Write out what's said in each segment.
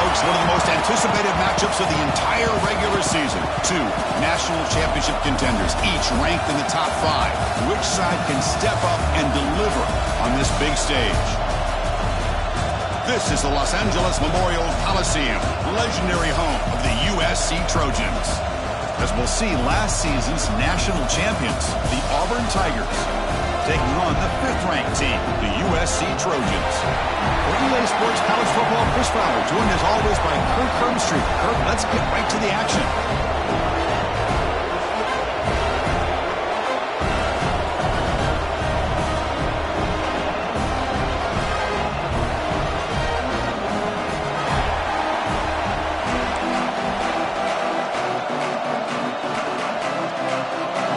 folks, one of the most anticipated matchups of the entire regular season. Two national championship contenders, each ranked in the top 5. Which side can step up and deliver on this big stage? This is the Los Angeles Memorial Coliseum, legendary home of the USC Trojans. As we'll see, last season's national champions, the Auburn Tigers, taking on the 5th-ranked team, the USC Trojans. For EA Sports College Football, Chris Fowler, joined as always by Kirk Herbstreit. Kirk, let's get right to the action.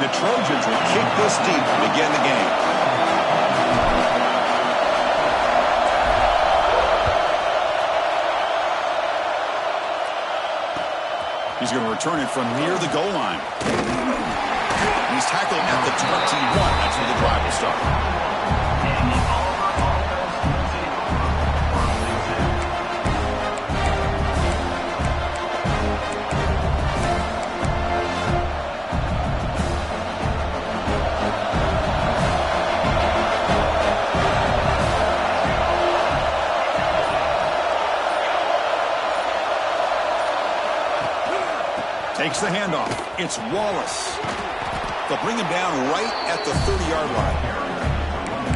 The Trojans will kick this deep to begin the game. He's going to return it from near the goal line. He's tackled at the 21. That's where the drive will start. Takes the handoff. It's Wallace. They'll bring him down right at the 30-yard line.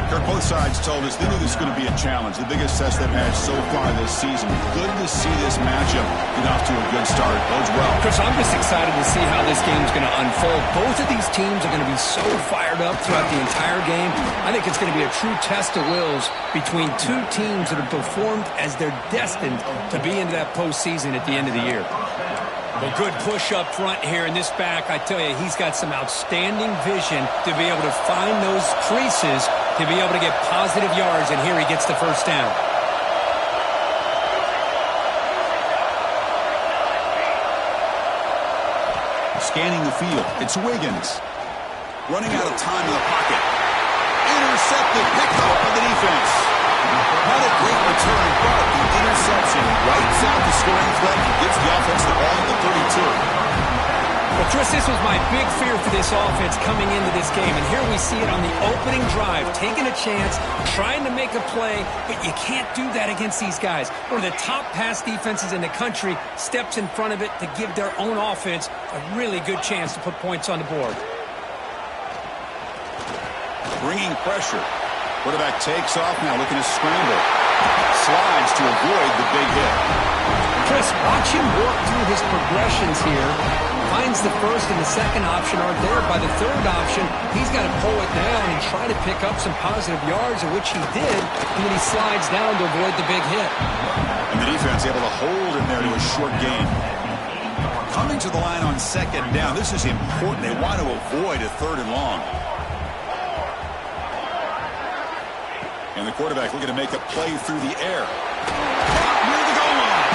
Kirk, both sides told us they knew this was going to be a challenge, the biggest test they've had so far this season. Good to see this matchup get off to a good start. Bodes well. Chris, I'm just excited to see how this game's going to unfold. Both of these teams are going to be so fired up throughout the entire game. I think it's going to be a true test of wills between two teams that have performed as they're destined to be into that postseason at the end of the year. Well, good push up front here in this back. I tell you, he's got some outstanding vision to be able to find those creases, to be able to get positive yards, and here he gets the first down. Scanning the field, it's Wiggins. Running out of time in the pocket. Intercepted, picked up by the defense. Not a great return, but the interception wipes out the scoring threat and gives the offense the ball at the 32. Well, Chris, this was my big fear for this offense coming into this game, and here we see it on the opening drive, taking a chance, trying to make a play, but you can't do that against these guys. One of the top pass defenses in the country steps in front of it to give their own offense a really good chance to put points on the board. Bringing pressure. Quarterback takes off now, looking to scramble. Slides to avoid the big hit. Chris, watch him work through his progressions here. Finds the first and the second option aren't there. By the third option, he's got to pull it down and try to pick up some positive yards, of which he did, and then he slides down to avoid the big hit. And the defense able to hold him there to a short gain. Coming to the line on second down, this is important. They want to avoid a 3rd and long. And the quarterback looking to make a play through the air. Near the goal line.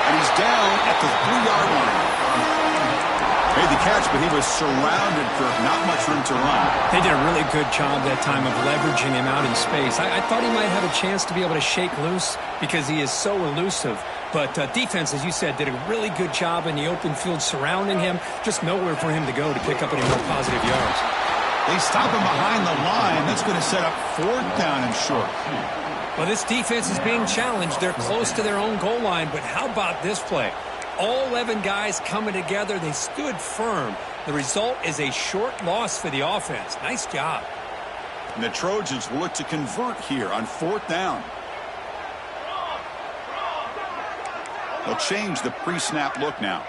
And he's down at the 3-yard line. Made the catch, but he was surrounded for not much room to run. They did a really good job that time of leveraging him out in space. I thought he might have a chance to be able to shake loose because he is so elusive. But defense, as you said, did a really good job in the open field surrounding him. Just nowhere for him to go to pick up any more positive yards. They stop him behind the line. That's going to set up 4th down and short. Well, this defense is being challenged. They're close to their own goal line, but how about this play? All 11 guys coming together. They stood firm. The result is a short loss for the offense. Nice job. And the Trojans will look to convert here on 4th down. They'll change the pre-snap look now.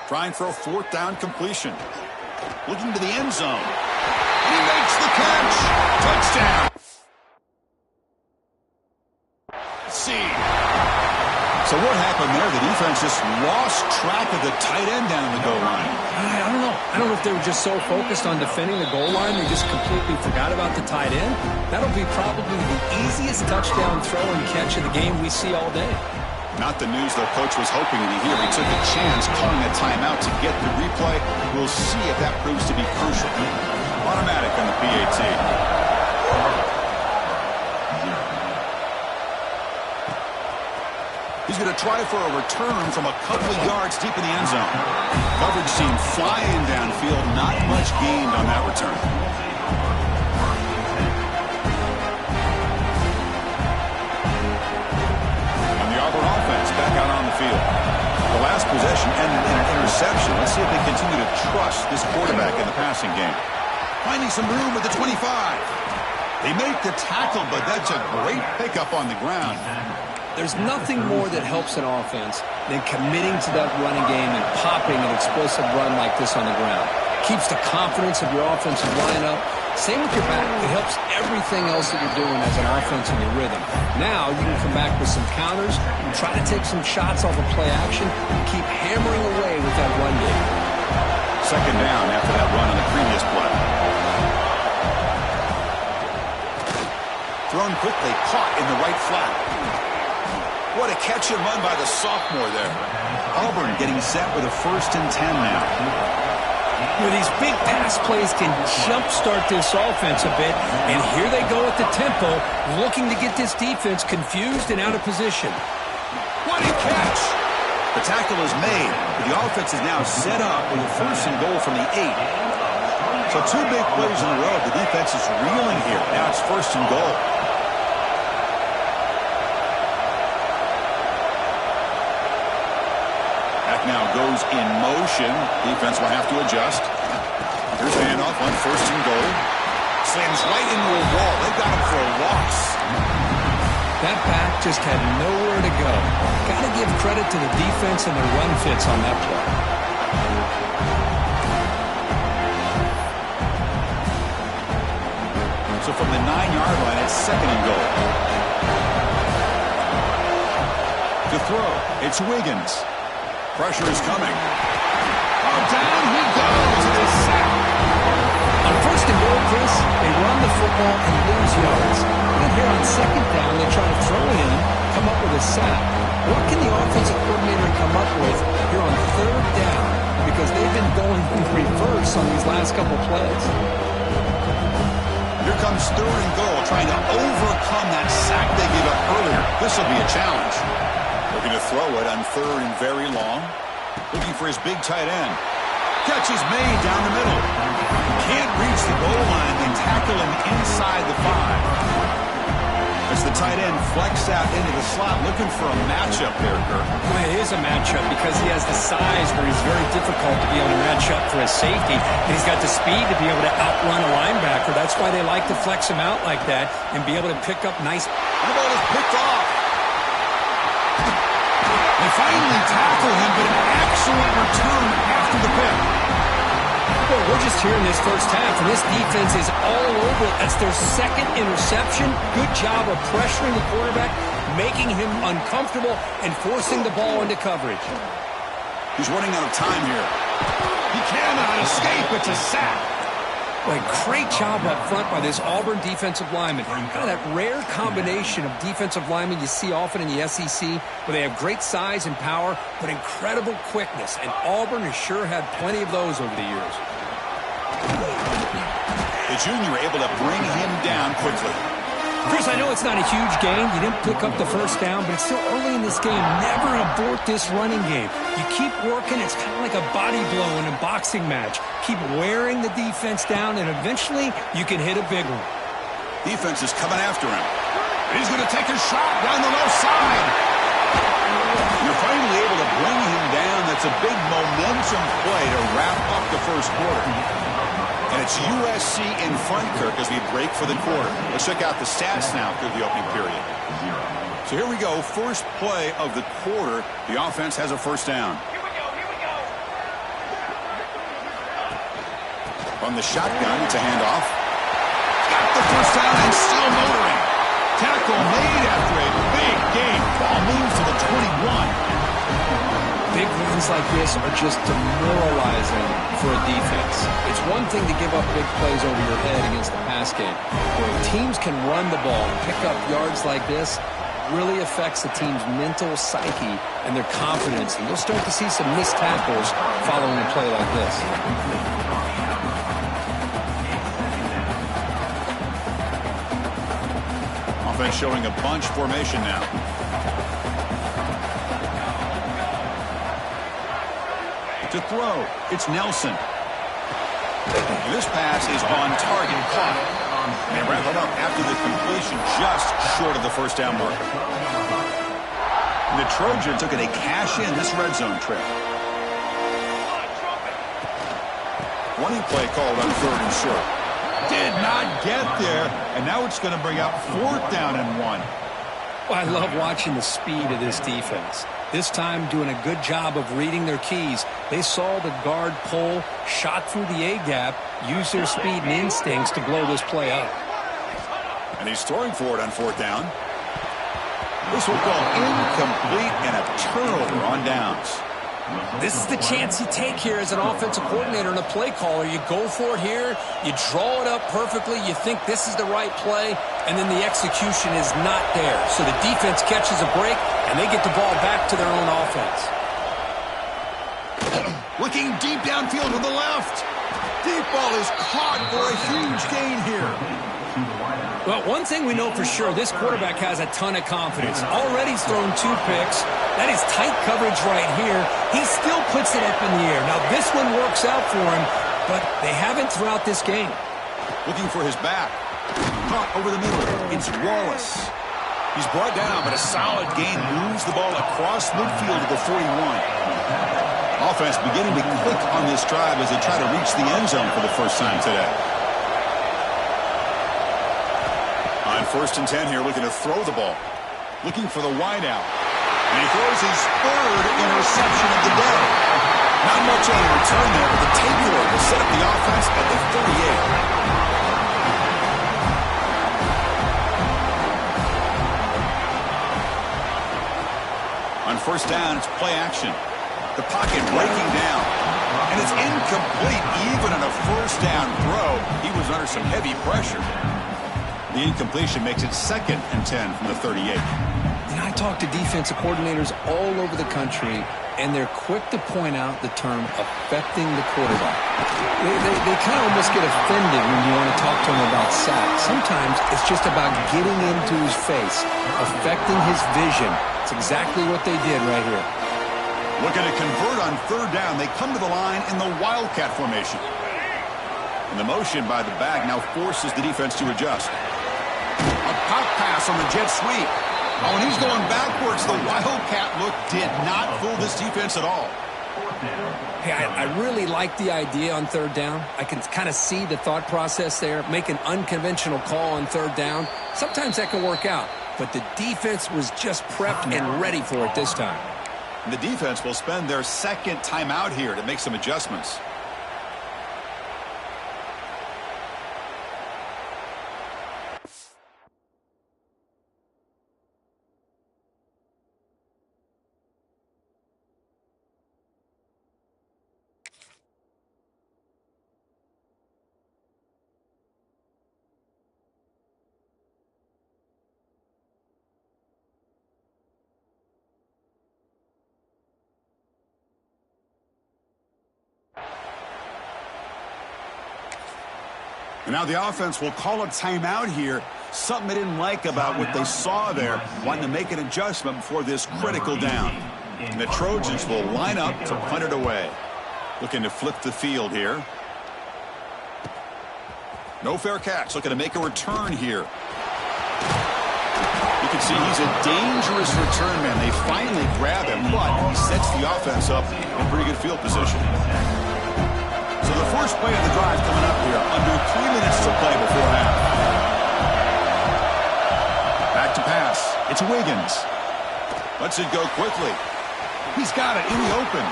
Trying for a 4th down completion. Looking to the end zone. And he makes the catch. Touchdown. See. So what happened there? The defense just lost track of the tight end down the goal line. I don't know. I don't know if they were just so focused on defending the goal line they just completely forgot about the tight end. That'll be probably the easiest touchdown throw and catch of the game we see all day. Not the news their coach was hoping to hear. He took a chance calling a timeout to get the replay. We'll see if that proves to be crucial. Automatic on the PAT. going to try for a return from a couple of yards deep in the end zone. Coverage team flying downfield, not much gained on that return. And the Auburn offense back out on the field. The last possession ended in an interception. Let's see if they continue to trust this quarterback in the passing game. Finding some room at the 25. They make the tackle, but that's a great pickup on the ground. There's nothing more that helps an offense than committing to that running game and popping an explosive run like this on the ground. Keeps the confidence of your offensive lineup. Same with your back. It helps everything else that you're doing as an offense in your rhythm. Now you can come back with some counters and try to take some shots off of play action and keep hammering away with that run game. Second down after that run on the previous play. Thrown quickly, caught in the right flat. What a catch and run by the sophomore there. Auburn getting set with a 1st and 10 now. Where these big pass plays can jumpstart this offense a bit, and here they go at the tempo, looking to get this defense confused and out of position. What a catch! The tackle is made, but the offense is now set up with a 1st and goal from the 8. So 2 big plays in a row. The defense is reeling here. Now it's 1st and goal. Now goes in motion. Defense will have to adjust. Here's a handoff on 1st and goal. Slams right into a wall. They've got him for a loss. That back just had nowhere to go. Got to give credit to the defense and the run fits on that play. So from the 9-yard line, it's 2nd and goal. To throw, it's Wiggins. Pressure is coming. Oh, down he goes. It is sacked. On 1st and goal, Chris, they run the football and lose yards. Then here on 2nd down, they try to throw it in, come up with a sack. What can the offensive coordinator come up with here on 3rd down? Because they've been going in reverse on these last couple plays. Here comes 3rd and goal, trying to overcome that sack they gave up earlier. This will be a challenge. Looking to throw it on 3rd and very long. Looking for his big tight end. Catch is made down the middle. Can't reach the goal line. They tackle him inside the 5. As the tight end flexed out into the slot, looking for a matchup there, Kirk. Well, it is a matchup because he has the size where he's very difficult to be able to match up for his safety. And he's got the speed to be able to outrun a linebacker. That's why they like to flex him out like that and be able to pick up nice. And the ball is picked off. They finally tackle him, but an excellent return after the pick. Well, we're just here in this first half, and this defense is all over it. That's their 2nd interception. Good job of pressuring the quarterback, making him uncomfortable, and forcing the ball into coverage. He's running out of time here. He cannot escape. It's a sack. Well, great job up front by this Auburn defensive lineman. Kind of that rare combination of defensive linemen you see often in the SEC, where they have great size and power, but incredible quickness. And Auburn has sure had plenty of those over the years. The junior able to bring him down quickly. Chris, I know it's not a huge game. You didn't pick up the 1st down, but it's still early in this game. Never abort this running game. You keep working. It's kind of like a body blow in a boxing match. Keep wearing the defense down, and eventually you can hit a big one. Defense is coming after him. He's going to take a shot down the left side. You're finally able to bring him down. That's a big momentum play to wrap up the 1st quarter. And it's USC in front, Kirk, as we break for the quarter. Let's check out the stats now through the opening period. So here we go. First play of the quarter. The offense has a 1st down. Here we go. From the shotgun, it's a handoff. Got the 1st down and still motoring. Tackle made after a big game. Ball moves to the 21. Big runs like this are just demoralizing for a defense. It's one thing to give up big plays over your head against the pass game. Where teams can run the ball and pick up yards like this, really affects the team's mental psyche and their confidence. And you'll start to see some missed tackles following a play like this. Offense showing a bunch formation now. To throw, it's Nelson. This pass is on target, caught. And wrap it up after the completion, just short of the first down marker. The Trojans are going to cash in this red zone trip. Running play called on 3rd and short. Did not get there, and now it's going to bring up 4th down and 1. Well, I love watching the speed of this defense. This time doing a good job of reading their keys. They saw the guard pull, shot through the A-gap, used their speed and instincts to blow this play up. And he's throwing for it on 4th down. This will go incomplete and a turnover on downs. This is the chance you take here as an offensive coordinator and a play caller. You go for it here, you draw it up perfectly, you think this is the right play, and then the execution is not there. So the defense catches a break, and they get the ball back to their own offense. Looking deep downfield to the left. Deep ball is caught for a huge gain here. Well, one thing we know for sure, this quarterback has a ton of confidence. Already thrown 2 picks. That is tight coverage right here. He still puts it up in the air. Now, this one works out for him, but they haven't throughout this game. Looking for his back. Caught over the middle. It's Wallace. He's brought down, but a solid gain moves the ball across midfield to the 41. Offense beginning to click on this drive as they try to reach the end zone for the first time today. On 1st and 10 here, looking to throw the ball. Looking for the wide out. And he throws his 3rd interception of the day. Not much on the return there, but the takeaway will set up the offense at the 38. On 1st down, it's play action. The pocket breaking down. And it's incomplete even on a 1st down throw. He was under some heavy pressure. The incompletion makes it 2nd and 10 from the 38. And I talk to defensive coordinators all over the country, and they're quick to point out the term affecting the quarterback. They kind of almost get offended when you want to talk to them about sacks. Sometimes it's just about getting into his face, affecting his vision. It's exactly what they did right here. Looking to convert on 3rd down. They come to the line in the Wildcat formation. And the motion by the back now forces the defense to adjust. A pop pass on the jet sweep. Oh, and he's going backwards. The Wildcat look did not fool this defense at all. Hey, I really like the idea on 3rd down. I can kind of see the thought process there. Make an unconventional call on 3rd down. Sometimes that can work out. But the defense was just prepped and ready for it this time. And the defense will spend their 2nd timeout here to make some adjustments. And now the offense will call a timeout here. Something they didn't like about what they saw there. Wanting to make an adjustment before this critical down. And the Trojans will line up to punt it away. Looking to flip the field here. No fair catch. Looking to make a return here. You can see he's a dangerous return man. They finally grab him, but he sets the offense up in pretty good field position. So the first play of the drive coming up here. Under 3 minutes to play before half. Back to pass. It's Wiggins. Lets it go quickly. He's got it in the open.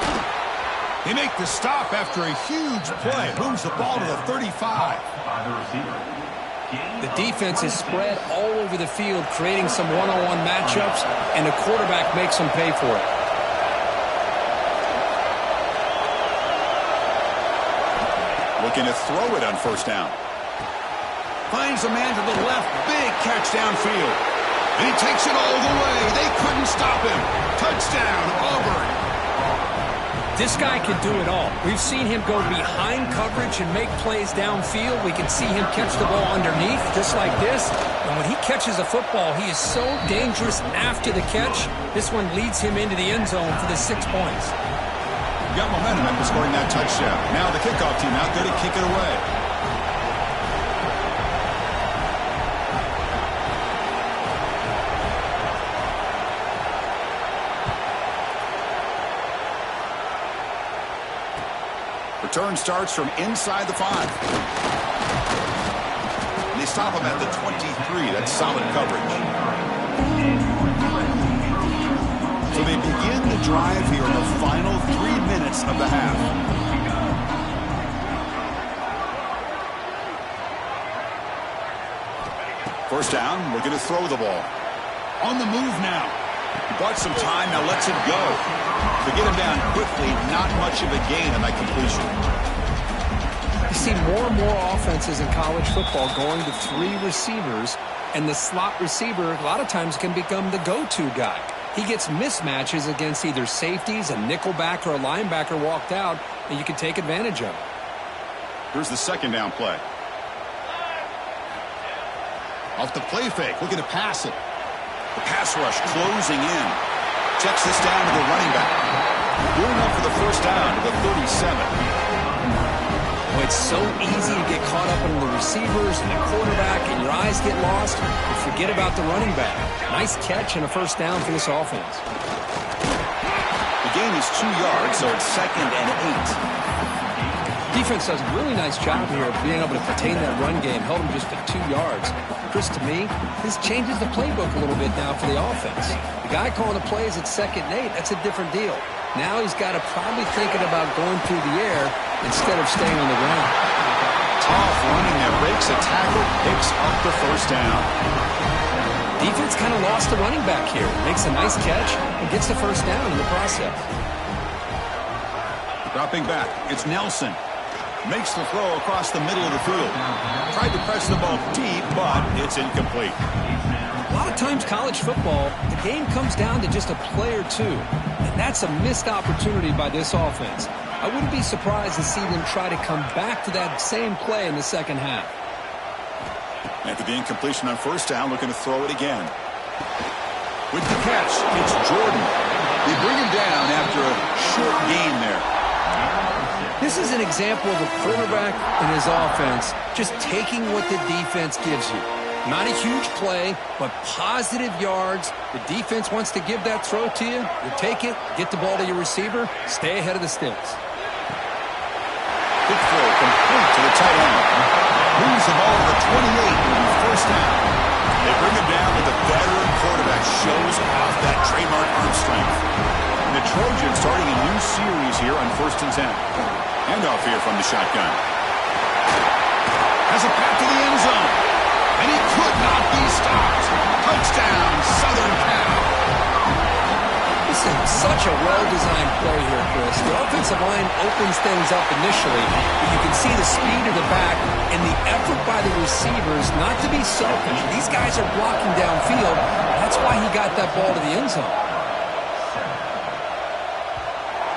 They make the stop after a huge play. Moves the ball to the 35. The defense is spread all over the field, creating some one-on-one matchups, and the quarterback makes them pay for it. Looking to throw it on 1st down. Finds a man to the left. Big catch downfield. And he takes it all the way. They couldn't stop him. Touchdown, Auburn. This guy can do it all. We've seen him go behind coverage and make plays downfield. We can see him catch the ball underneath, just like this. And when he catches a football, he is so dangerous after the catch. This one leads him into the end zone for the 6 points. got momentum after scoring that touchdown. Now the kickoff team out there to kick it away. Return starts from inside the 5. And they stop him at the 23. That's solid coverage. So they begin the drive here in the final 3 minutes of the half. First down, looking to throw the ball. On the move now. Bought some time, now lets it go. To get him down quickly, not much of a gain on that completion. You see more and more offenses in college football going to 3 receivers, and the slot receiver a lot of times can become the go-to guy. He gets mismatches against either safeties, a nickelback, or a linebacker walked out, and you can take advantage of it. Here's the second down play. Off the play fake, looking to pass it. The pass rush closing in. Checks this down to the running back. Good enough for the first down to the 37. Well, it's so easy to get caught up in the receivers and the quarterback, and your eyes get lost. You forget about the running back. Nice catch and a first down for this offense. The gain is 2 yards, so it's 2nd and 8. Defense does a really nice job here of being able to contain that run game. Held him just at 2 yards. Chris, to me, this changes the playbook a little bit now for the offense. The guy calling the plays at 2nd and 8, that's a different deal. Now he's got to probably thinking about going through the air instead of staying on the ground. Tough running there, breaks a tackle, picks up the first down. Defense kind of lost the running back here. Makes a nice catch and gets the first down in the process. Dropping back, it's Nelson. Makes the throw across the middle of the field. Tried to press the ball deep, but it's incomplete. A lot of times college football, the game comes down to just a play or two. And that's a missed opportunity by this offense. I wouldn't be surprised to see them try to come back to that same play in the second half. After the incompletion on first down, looking to throw it again. With the catch, it's Jordan. They bring him down after a short gain there. This is an example of a quarterback and his offense just taking what the defense gives you. Not a huge play, but positive yards. The defense wants to give that throw to you. You take it, get the ball to your receiver, stay ahead of the sticks. Big throw complete to the tight end. Moves the ball to the 28 with the first down. They bring him down, but the veteran quarterback shows off that trademark arm strength. And the Trojans starting a new series here on 1st and 10. Handoff here from the shotgun. Has a path to the end zone. And he could not be stopped. Touchdown, Southern Cal. This is such a well-designed play here, Chris. The offensive line opens things up initially, but you can see the speed of the back and the effort by the receivers not to be selfish. These guys are blocking downfield. That's why he got that ball to the end zone.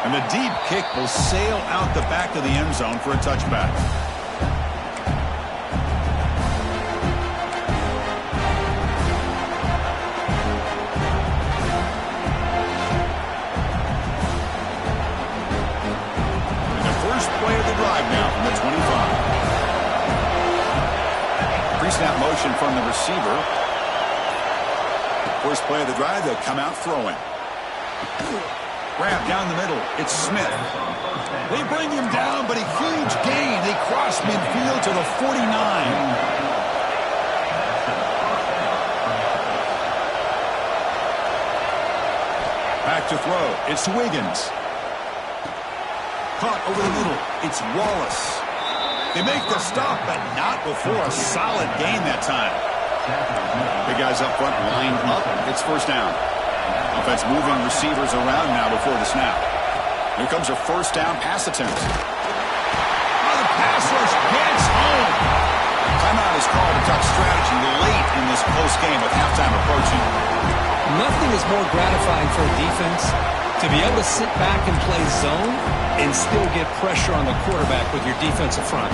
And the deep kick will sail out the back of the end zone for a touchback. And the first play of the drive now from the 25. Pre-snap motion from the receiver. First play of the drive, they'll come out throwing. Grab down the middle. It's Smith. They bring him down, but a huge gain. They cross midfield to the 49. Back to throw. It's Wiggins. Caught over the middle. It's Wallace. They make the stop, but not before a solid gain that time. The guys up front lined up. It's first down. Offense moving receivers around now before the snap. Here comes a first down pass attempt. Oh, the pass rush gets home. Timeout is called to talk strategy late in this close game with halftime approaching. Nothing is more gratifying for a defense to be able to sit back and play zone and still get pressure on the quarterback with your defensive front.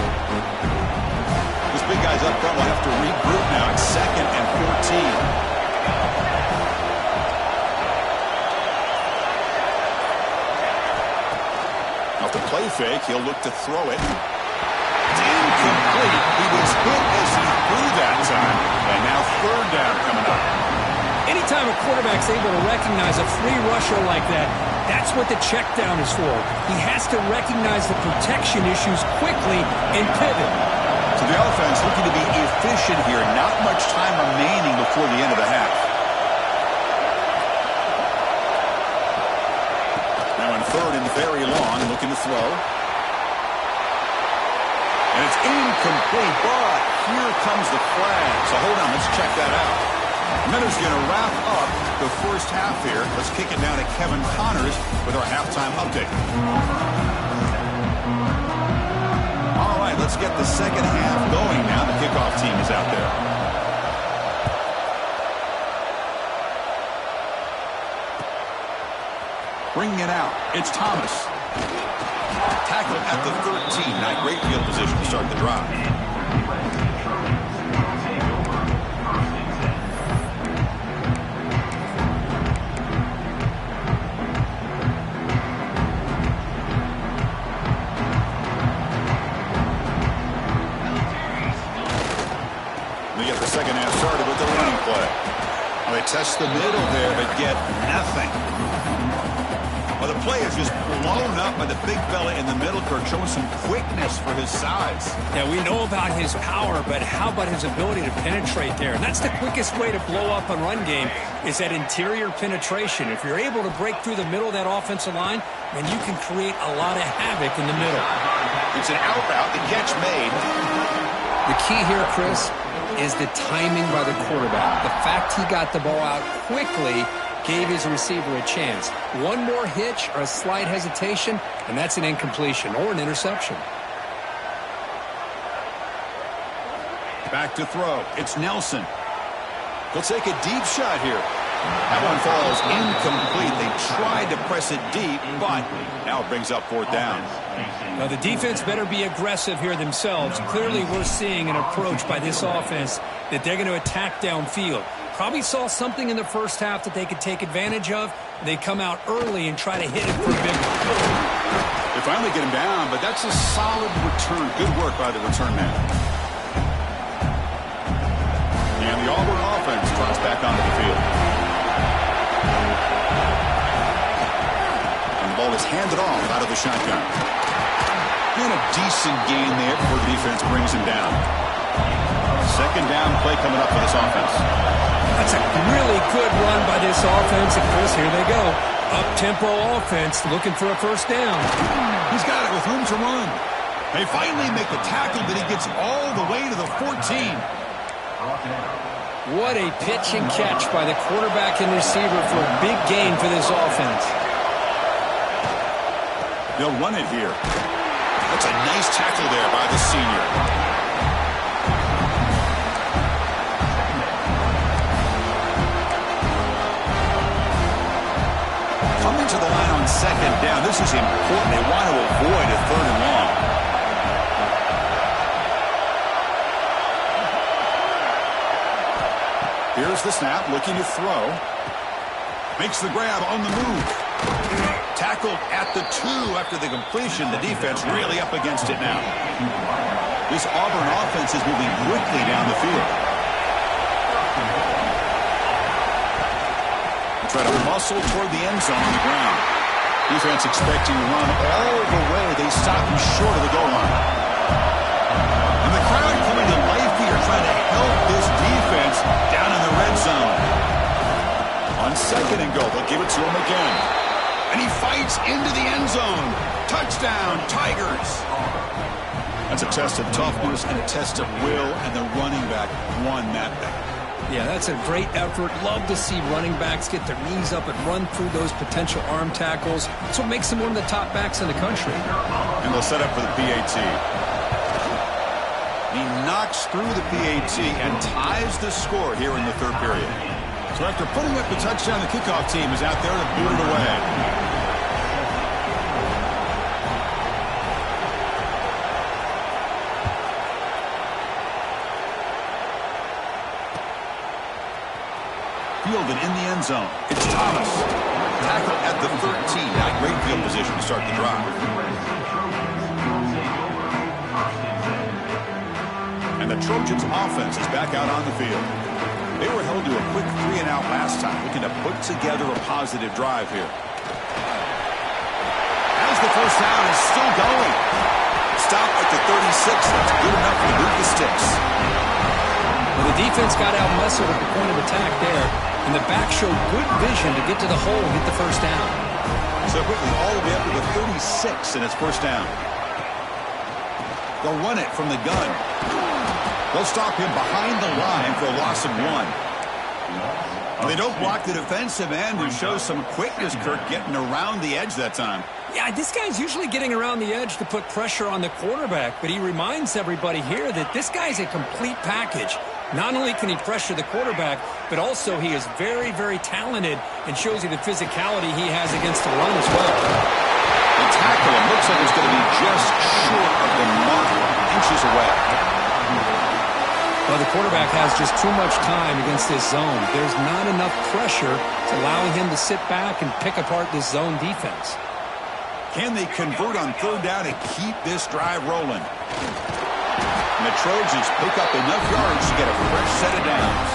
Those big guys up front will have to regroup now. It's 2nd and 14. play fake. He'll look to throw it. It's incomplete. He was hit as he threw that time. And now third down coming up. Anytime a quarterback's able to recognize a free rusher like that, that's what the check down is for. He has to recognize the protection issues quickly and pivot. So the offense looking to be efficient here. Not much time remaining before the end of the half. Now on third and very long, looking to throw. And it's incomplete, but here comes the flag. So hold on, let's check that out. Miller's going to wrap up the first half here. Let's kick it down to Kevin Connors with our halftime update. All right, let's get the second half going now. The kickoff team is out there. Bringing it out, it's Thomas. Tackled at the 13. Not great field position to start the drive. Second half started with the running play. Well, they test the middle there, but get nothing. Well, the play is just blown up by the big fella in the middle, Kirk, showing some quickness for his size. Yeah, we know about his power, but how about his ability to penetrate there? And that's the quickest way to blow up a run game is that interior penetration. If you're able to break through the middle of that offensive line, then you can create a lot of havoc in the middle. It's an out route, the catch made. The key here, Chris, is the timing by the quarterback. The fact he got the ball out quickly gave his receiver a chance. One more hitch or a slight hesitation, and that's an incompletion or an interception. Back to throw. It's Nelson. He'll take a deep shot here. That one falls incomplete. They tried to press it deep, but now it brings up fourth down. Now, the defense better be aggressive here themselves. Clearly, we're seeing an approach by this offense that they're going to attack downfield. Probably saw something in the first half that they could take advantage of. They come out early and try to hit it for a big one. They finally get him down, but that's a solid return. Good work by the return man. And the Auburn offense drops back onto the field. And the ball is handed off out of the shotgun. And a decent gain there before the defense brings him down. Second down play coming up for this offense. That's a really good run by this offense. And Chris, here they go. Up-tempo offense looking for a first down. He's got it with room to run. They finally make the tackle, but he gets all the way to the 14. What a pitch and catch by the quarterback and receiver for a big gain for this offense. They'll run it here. That's a nice tackle there by the senior. Coming to the line on second down. This is important. They want to avoid a third and long. Here's the snap, looking to throw. Makes the grab on the move. Tackled at the 2 after the completion. The defense really up against it now. This Auburn offense is moving quickly down the field. They try to muscle toward the end zone on the ground. Defense expecting to run all the way. They stop him short of the goal line. And the crowd coming to life here, trying to help this defense down in the red zone. On second and goal, they'll give it to him again. And he fights into the end zone. Touchdown, Tigers. That's a test of toughness and a test of will, and the running back won that thing. Yeah, that's a great effort. Love to see running backs get their knees up and run through those potential arm tackles. That's what makes them one of the top backs in the country. And they'll set up for the PAT. He knocks through the PAT and ties the score here in the third period. So after putting up the touchdown, the kickoff team is out there to boot it away. Fielded in the end zone. It's Thomas. Tackled at the 13. Not great field position to start the drive. And the Trojans offense is back out on the field. They were held to a quick 3-and-out last time, looking to put together a positive drive here. As the first down is still going. Stop at the 36. That's good enough to move the sticks. Well, the defense got out-muscled at the point of attack there, and the back showed good vision to get to the hole and get the first down. So quickly all the way up to the 36, and it's first down. They'll run it from the gun. They'll stop him behind the line for a loss of 1. They don't block the defensive end, who shows some quickness, Kirk, getting around the edge that time. Yeah, this guy's usually getting around the edge to put pressure on the quarterback, but he reminds everybody here that this guy's a complete package. Not only can he pressure the quarterback, but also he is very, very talented and shows you the physicality he has against the run as well. The tackle, it looks like it's going to be just short of the mark, inches away. Well, the quarterback has just too much time against this zone. There's not enough pressure to allowing him to sit back and pick apart this zone defense. Can they convert on third down and keep this drive rolling? And the Trojans pick up enough yards to get a fresh set of downs.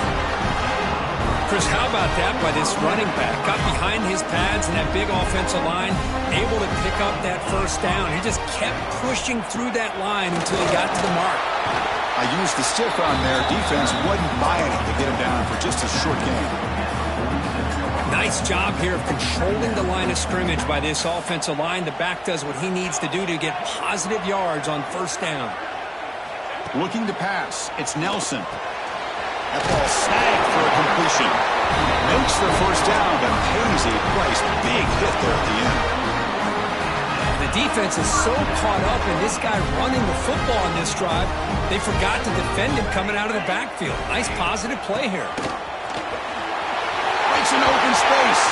Chris, how about that by this running back? Got behind his pads and that big offensive line, able to pick up that first down. He just kept pushing through that line until he got to the mark. I used the stick on there. Defense wasn't buying it to get him down for just a short game. Nice job here of controlling the line of scrimmage by this offensive line. The back does what he needs to do to get positive yards on first down. Looking to pass. It's Nelson. That ball snagged for a completion. Makes the first down, but pays a price. Big hit there at the end. The defense is so caught up in this guy running the football on this drive, they forgot to defend him coming out of the backfield. Nice positive play here. Breaks an open space.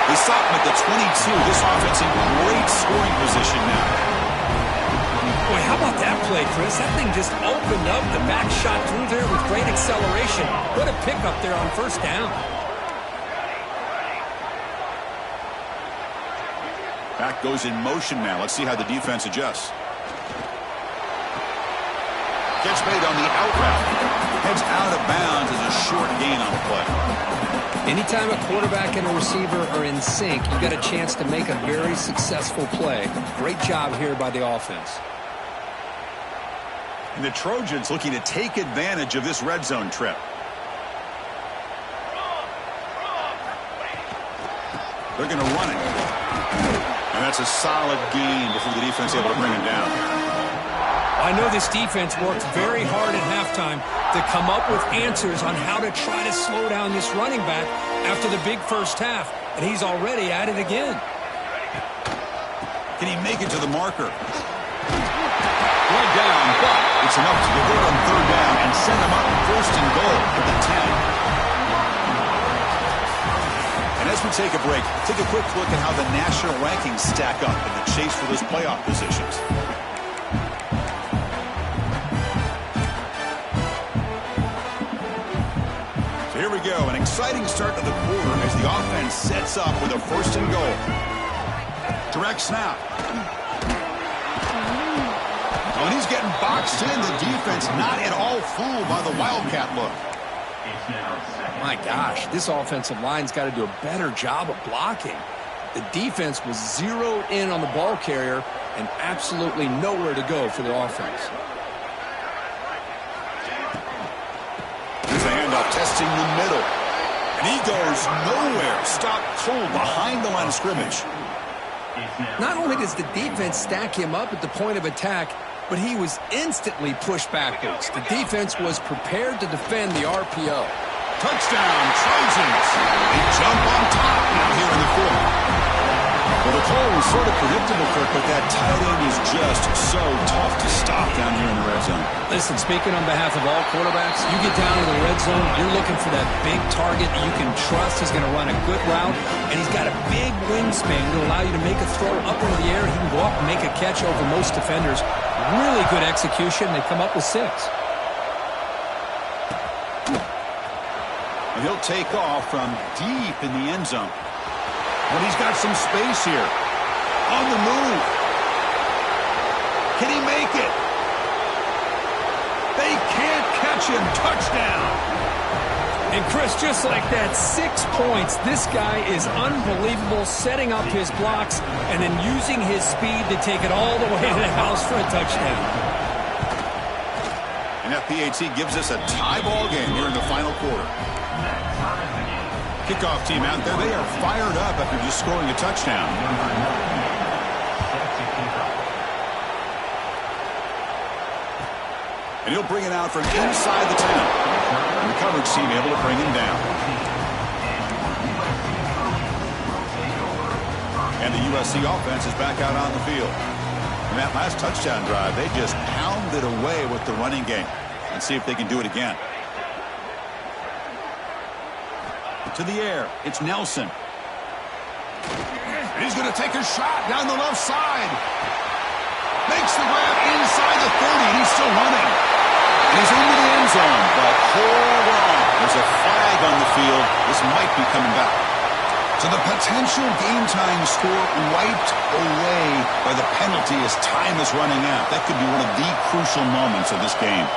They stop him at the 22. This offense in great scoring position now. Boy, how about that play, Chris? That thing just opened up. The back shot through there with great acceleration. What a pickup there on first down. Back goes in motion now. Let's see how the defense adjusts. Catch made on the out route. Heads out of bounds as a short gain on the play. Anytime a quarterback and a receiver are in sync, you got a chance to make a very successful play. Great job here by the offense. And the Trojans looking to take advantage of this red zone trip. They're going to run it. And that's a solid gain before the defense able to bring him down. I know this defense worked very hard at halftime to come up with answers on how to try to slow down this running back after the big first half. And he's already at it again. Can he make it to the marker? Right down, but it's enough to convert on third down and send him up first and goal at the 10. And as we take a break, take a quick look at how the national rankings stack up in the chase for those playoff positions. So here we go, an exciting start to the quarter as the offense sets up with a first and goal. Direct snap. When he's getting boxed in, the defense not at all fooled by the Wildcat look. My gosh, this offensive line's got to do a better job of blocking. The defense was zeroed in on the ball carrier and absolutely nowhere to go for the offense. Here's a handoff testing the middle. And he goes nowhere. Stopped cold behind the line of scrimmage. Not only does the defense stack him up at the point of attack, but he was instantly pushed backwards. The defense was prepared to defend the RPO. Touchdown, Trojans. They jump on top now here in the fourth. Well, the call was sort of predictable, Kirk, but that tight end is just so tough to stop down here in the red zone. Listen, speaking on behalf of all quarterbacks, you get down to the red zone, you're looking for that big target that you can trust is going to run a good route, and he's got a big wingspan to allow you to make a throw up into the air. He can go up and make a catch over most defenders. Really good execution. They come up with 6. And he'll take off from deep in the end zone. But he's got some space here. On the move. Can he make it? They can't. reception. Touchdown. And Chris, just like that, 6 points. This guy is unbelievable, setting up his blocks and then using his speed to take it all the way to the house for a touchdown. And that PAT gives us a tie ball game here in the final quarter. Kickoff team out there, they are fired up after just scoring a touchdown. And he'll bring it out from inside the 10. And the coverage team able to bring him down. And the USC offense is back out on the field. In that last touchdown drive, they just pounded away with the running game. Let's see if they can do it again. To the air, it's Nelson. He's going to take a shot down the left side. Makes the grab inside the 30. He's still running. He's into the end zone, but hold on. There's a flag on the field. This might be coming back. So the potential game-tying score wiped away by the penalty as time is running out. That could be one of the crucial moments of this game.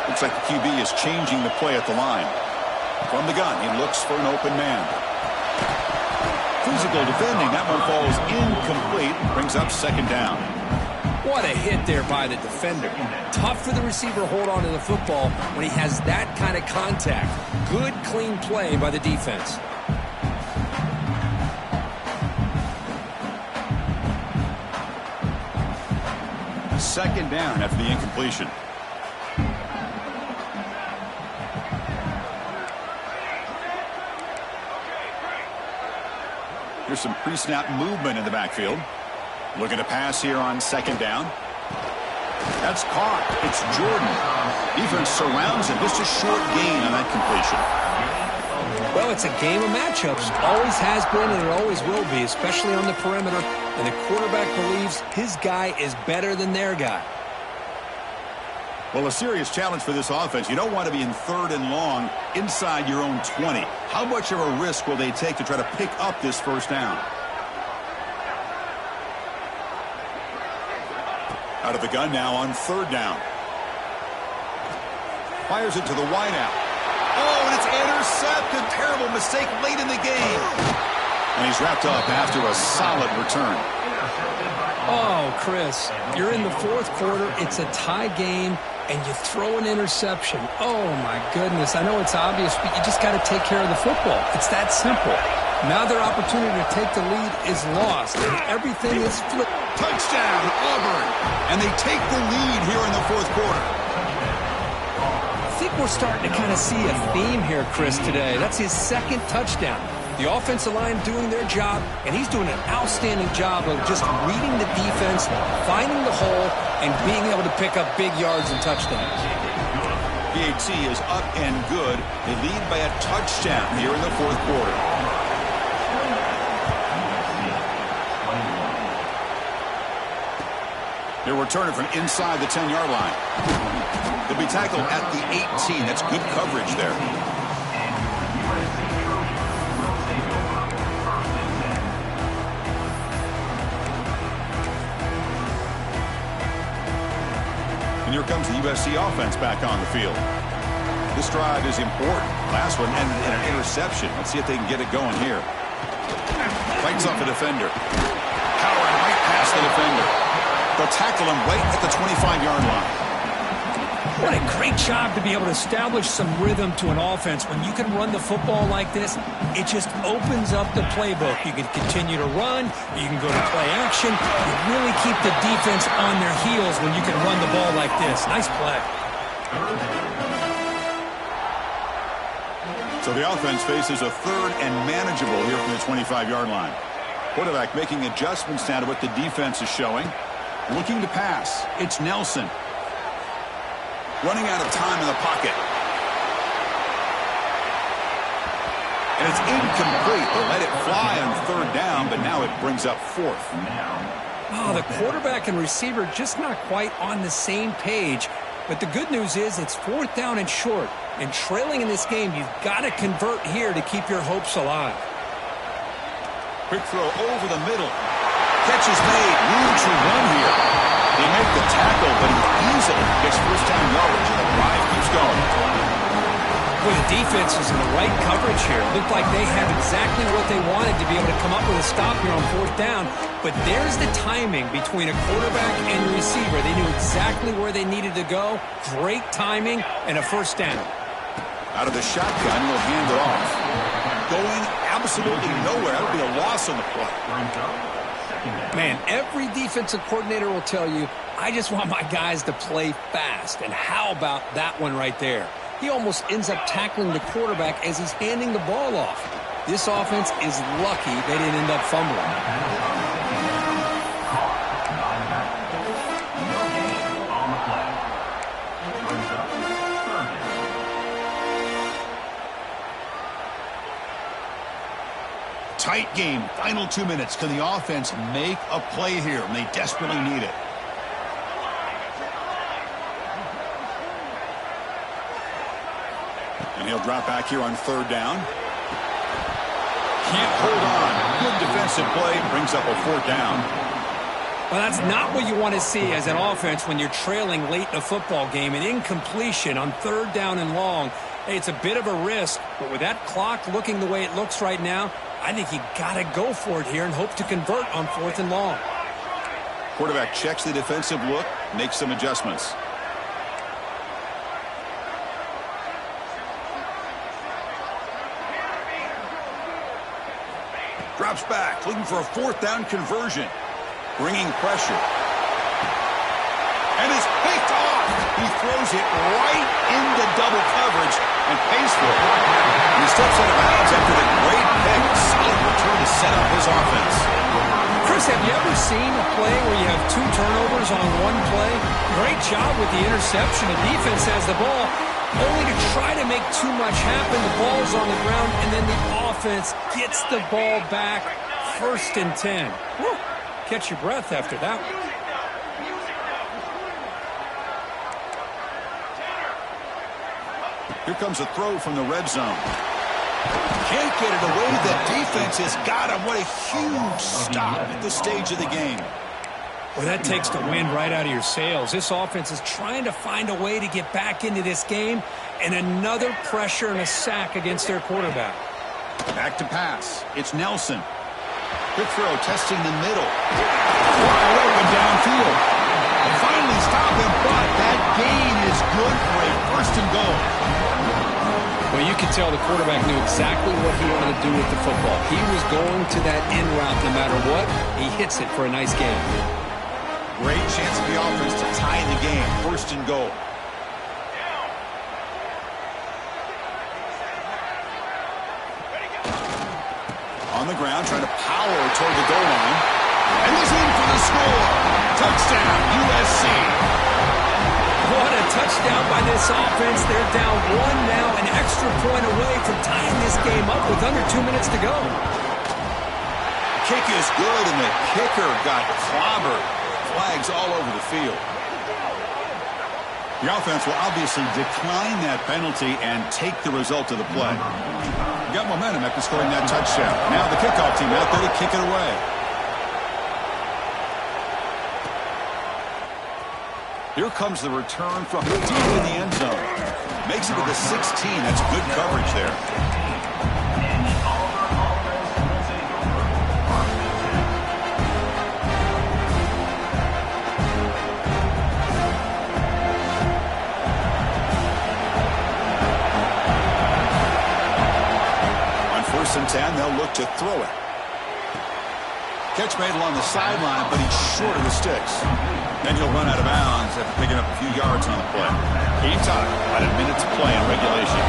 Looks like the QB is changing the play at the line. From the gun, he looks for an open man. Physical defending. That one falls incomplete. Brings up second down. What a hit there by the defender. Tough for the receiver to hold on to the football when he has that kind of contact. Good, clean play by the defense. Second down after the incompletion. Here's some pre-snap movement in the backfield. Looking to pass here on second down. That's caught. It's Jordan. Defense surrounds him. Just a short gain on that completion. Well, it's a game of matchups. Always has been and it always will be, especially on the perimeter. And the quarterback believes his guy is better than their guy. Well, a serious challenge for this offense. You don't want to be in third and long inside your own 20. How much of a risk will they take to try to pick up this first down? Out of the gun now on third down. Fires it to the wideout. Oh, and it's intercepted. Terrible mistake late in the game. And he's wrapped up after a solid return. Oh, Chris, you're in the fourth quarter. It's a tie game. And you throw an interception. Oh, my goodness. I know it's obvious, but you just got to take care of the football. It's that simple. Now their opportunity to take the lead is lost, and everything is flipped. Touchdown, Auburn. And they take the lead here in the fourth quarter. I think we're starting to kind of see a theme here, Chris, today. That's his second touchdown. The offensive line doing their job, and he's doing an outstanding job of just reading the defense, finding the hole, and being able to pick up big yards and touchdowns. PAT is up and good. They lead by a touchdown here in the fourth quarter. They're returning from inside the 10-yard line. They'll be tackled at the 18. That's good coverage there. And here comes the USC offense back on the field. This drive is important. Last one ended in an interception. Let's see if they can get it going here. Fights off a defender. Power right past the defender. They'll tackle him right at the 25-yard line. What a great job to be able to establish some rhythm to an offense. When you can run the football like this, it just opens up the playbook. You can continue to run. You can go to play action. You really keep the defense on their heels when you can run the ball like this. Nice play. So the offense faces a third and manageable here from the 25-yard line. Quarterback making adjustments now to what the defense is showing. Looking to pass. It's Nelson. Running out of time in the pocket. And it's incomplete. They let it fly on third down, but now it brings up fourth. Oh, the quarterback and receiver just not quite on the same page. But the good news is it's fourth down and short. And trailing in this game, you've got to convert here to keep your hopes alive. Quick throw over the middle. Catch is made. Room to run here. They make the tackle, but he easily gets first-down yardage, and the drive keeps going. Well, the defense was in the right coverage here. It looked like they had exactly what they wanted to be able to come up with a stop here on fourth down. But there's the timing between a quarterback and the receiver. They knew exactly where they needed to go. Great timing and a first down. Out of the shotgun, he'll hand it off. Going absolutely nowhere. That'll be a loss on the play. Man, every defensive coordinator will tell you, I just want my guys to play fast. And how about that one right there? He almost ends up tackling the quarterback as he's handing the ball off. This offense is lucky they didn't end up fumbling. Tight game. Final 2 minutes. Can the offense make a play here? And they desperately need it. And he'll drop back here on third down. Can't hold on. Good defensive play. Brings up a fourth down. Well, that's not what you want to see as an offense when you're trailing late in a football game. An incompletion on third down and long. Hey, it's a bit of a risk, but with that clock looking the way it looks right now, I think you got to go for it here and hope to convert on fourth and long. Quarterback checks the defensive look, makes some adjustments. Drops back, looking for a fourth down conversion. Bringing pressure. And is picked off. He throws it right into double coverage and pays for it. And he steps out of bounds after the great pick. Solid return to set up his offense. Chris, have you ever seen a play where you have two turnovers on one play? Great job with the interception. The defense has the ball, only to try to make too much happen. The ball's on the ground, and then the offense gets the ball back. 1st and 10. Woo. Catch your breath after that one. Here comes a throw from the red zone. Can't get it away. The defense has got him. What a huge stop at this stage of the game. Well, that takes the wind right out of your sails. This offense is trying to find a way to get back into this game, and another pressure and a sack against their quarterback. Back to pass. It's Nelson. Quick throw, testing the middle. Wide open downfield. They finally stop him, but that gain is good for a 1st and goal. Well, you could tell the quarterback knew exactly what he wanted to do with the football. He was going to that in route no matter what. He hits it for a nice gain. Great chance for the offense to tie the game. 1st and goal. On the ground, trying to power toward the goal line. And he's in for the score. Touchdown, USC. What a touchdown by this offense. They're down 1 now, an extra point away from tying this game up with under 2 minutes to go. Kick is good, and the kicker got clobbered. Flags all over the field. The offense will obviously decline that penalty and take the result of the play. Got momentum after scoring that touchdown. Now the kickoff team out there to kick it away. Here comes the return from deep in the end zone. Makes it to the 16. That's good coverage there. On 1st and 10, they'll look to throw it. Catch made along the sideline, but he's short of the sticks. Then he'll run out of bounds after picking up a few yards on the play. Game time, about a minute to play in regulation.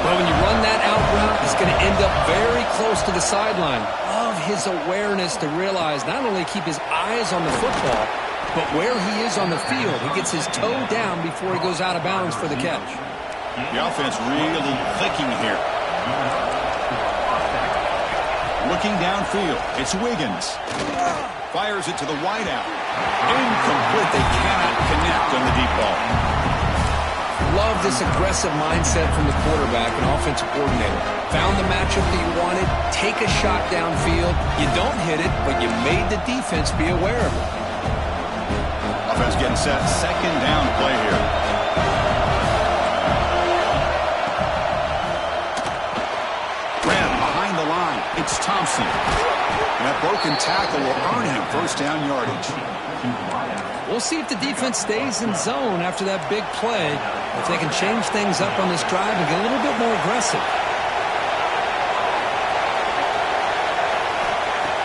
Well, when you run that out route, he's going to end up very close to the sideline. Love his awareness to realize not only keep his eyes on the football, but where he is on the field. He gets his toe down before he goes out of bounds for the catch. The offense really clicking here. Looking downfield, it's Wiggins. Fires it to the wideout. Incomplete. They cannot connect on the deep ball. love this aggressive mindset from the quarterback and offensive coordinator. Found the matchup that you wanted, take a shot downfield. You don't hit it, but you made the defense be aware of it. Offense getting set. Second down play here. Graham behind the line. It's Thompson. And that broken tackle will earn him first down yardage. We'll see if the defense stays in zone after that big play. If they can change things up on this drive and get a little bit more aggressive.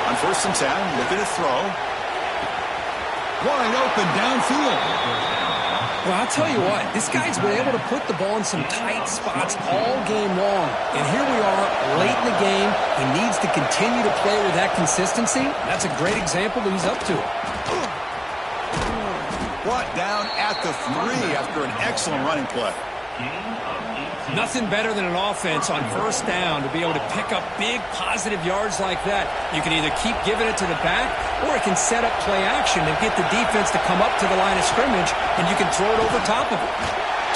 On 1st and 10, looking to throw. Wide open downfield. Well, I'll tell you what, this guy's been able to put the ball in some tight spots all game long. And here we are, late in the game. He needs to continue to play with that consistency. That's a great example that he's up to it. Brought down at the 3 after an excellent running play. Nothing better than an offense on 1st down to be able to pick up big positive yards like that. You can either keep giving it to the back, or it can set up play action and get the defense to come up to the line of scrimmage, and you can throw it over top of it.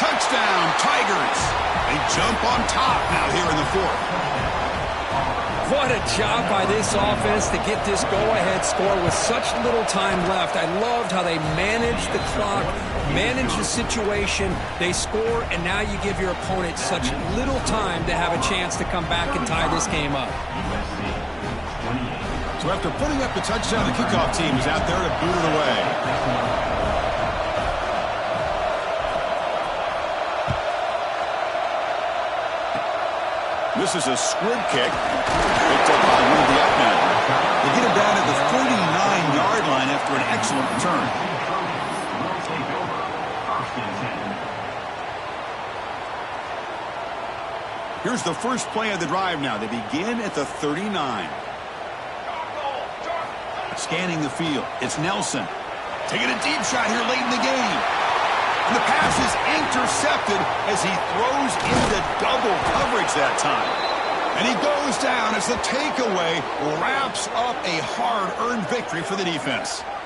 Touchdown, Tigers. They jump on top now here in the 4th. What a job by this offense to get this go-ahead score with such little time left. I loved how they managed the clock, managed the situation. They score, and now you give your opponent such little time to have a chance to come back and tie this game up. So after putting up the touchdown, the kickoff team is out there to boot it away. This is a squib kick. Picked up by one of the Antman. They get him down at the 49-yard line after an excellent return. Here's the first play of the drive now. They begin at the 39. Scanning the field. It's Nelson. Taking a deep shot here late in the game. And the pass is intercepted as he throws into double coverage that time. And he goes down as the takeaway wraps up a hard-earned victory for the defense.